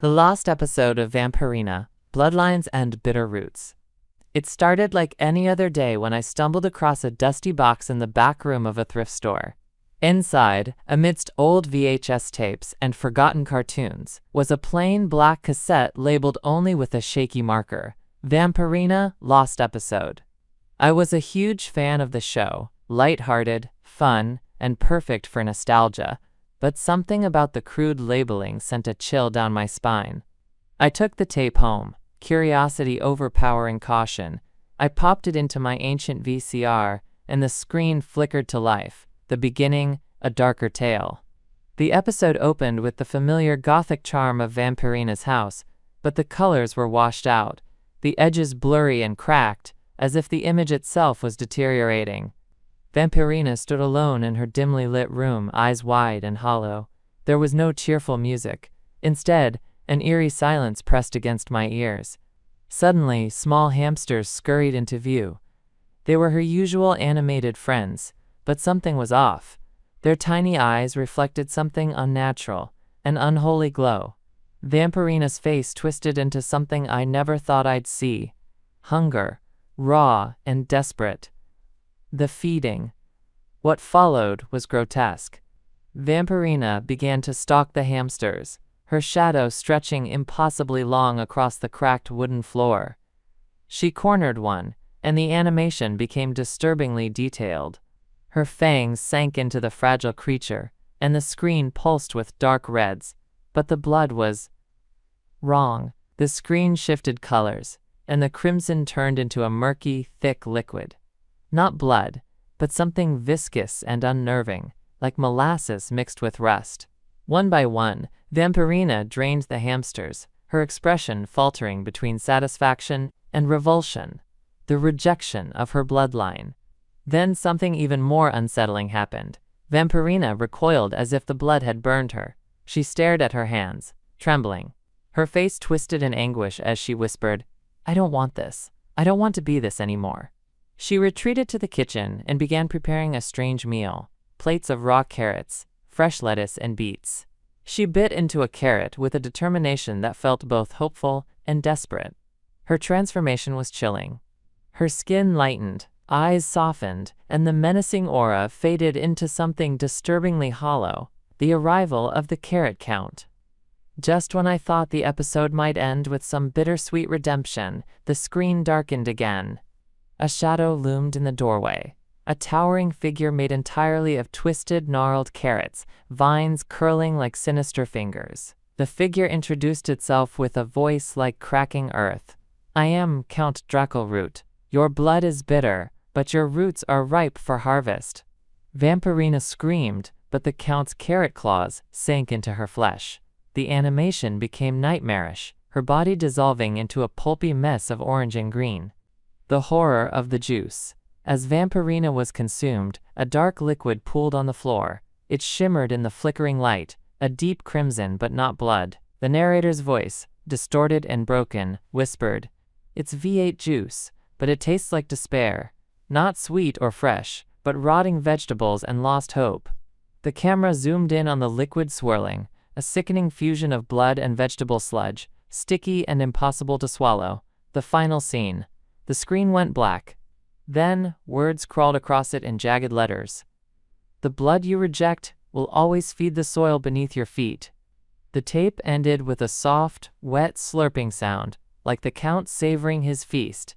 The lost episode of Vampirina, Bloodlines and Bitter Roots. It started like any other day when I stumbled across a dusty box in the back room of a thrift store. Inside, amidst old VHS tapes and forgotten cartoons, was a plain black cassette labeled only with a shaky marker, Vampirina Lost Episode. I was a huge fan of the show, light-hearted, fun, and perfect for nostalgia, but something about the crude labeling sent a chill down my spine. I took the tape home, curiosity overpowering caution. I popped it into my ancient VCR, and the screen flickered to life. The beginning, a darker tale. The episode opened with the familiar gothic charm of Vampirina's house, but the colors were washed out, the edges blurry and cracked, as if the image itself was deteriorating. Vampirina stood alone in her dimly lit room, eyes wide and hollow. There was no cheerful music. Instead, an eerie silence pressed against my ears. Suddenly, small hamsters scurried into view. They were her usual animated friends, but something was off. Their tiny eyes reflected something unnatural, an unholy glow. Vampirina's face twisted into something I never thought I'd see. Hunger, raw and desperate. The feeding. What followed was grotesque. Vampirina began to stalk the hamsters, her shadow stretching impossibly long across the cracked wooden floor. She cornered one, and the animation became disturbingly detailed. Her fangs sank into the fragile creature, and the screen pulsed with dark reds, but the blood was wrong. The screen shifted colors, and the crimson turned into a murky, thick liquid. Not blood, but something viscous and unnerving, like molasses mixed with rust. One by one, Vampirina drained the hamsters, her expression faltering between satisfaction and revulsion, the rejection of her bloodline. Then something even more unsettling happened. Vampirina recoiled as if the blood had burned her. She stared at her hands, trembling. Her face twisted in anguish as she whispered, "I don't want this. I don't want to be this anymore." She retreated to the kitchen and began preparing a strange meal, plates of raw carrots, fresh lettuce, and beets. She bit into a carrot with a determination that felt both hopeful and desperate. Her transformation was chilling. Her skin lightened, eyes softened, and the menacing aura faded into something disturbingly hollow, the arrival of the carrot count. Just when I thought the episode might end with some bittersweet redemption, the screen darkened again. A shadow loomed in the doorway, a towering figure made entirely of twisted, gnarled carrots, vines curling like sinister fingers. The figure introduced itself with a voice like cracking earth. "I am Count Drakelroot. Your blood is bitter, but your roots are ripe for harvest." Vampirina screamed, but the Count's carrot claws sank into her flesh. The animation became nightmarish, her body dissolving into a pulpy mess of orange and green. The horror of the juice. As Vampirina was consumed, a dark liquid pooled on the floor. It shimmered in the flickering light, a deep crimson but not blood. The narrator's voice, distorted and broken, whispered, "It's V8 juice, but it tastes like despair. Not sweet or fresh, but rotting vegetables and lost hope." The camera zoomed in on the liquid swirling, a sickening fusion of blood and vegetable sludge, sticky and impossible to swallow. The final scene. The screen went black. Then, words crawled across it in jagged letters. "The blood you reject will always feed the soil beneath your feet." The tape ended with a soft, wet slurping sound, like the Count savoring his feast,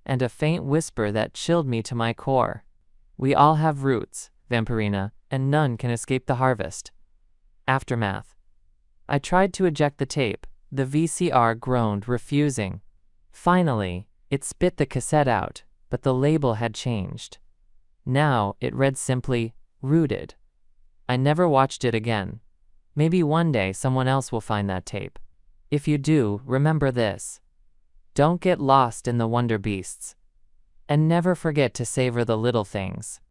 and a faint whisper that chilled me to my core. "We all have roots, Vampirina, and none can escape the harvest." Aftermath. I tried to eject the tape. The VCR groaned, refusing. Finally, it spit the cassette out, but the label had changed. Now it read simply, "Rooted." I never watched it again. Maybe one day someone else will find that tape. If you do, remember this. Don't get lost in the wonder beasts. And never forget to savor the little things.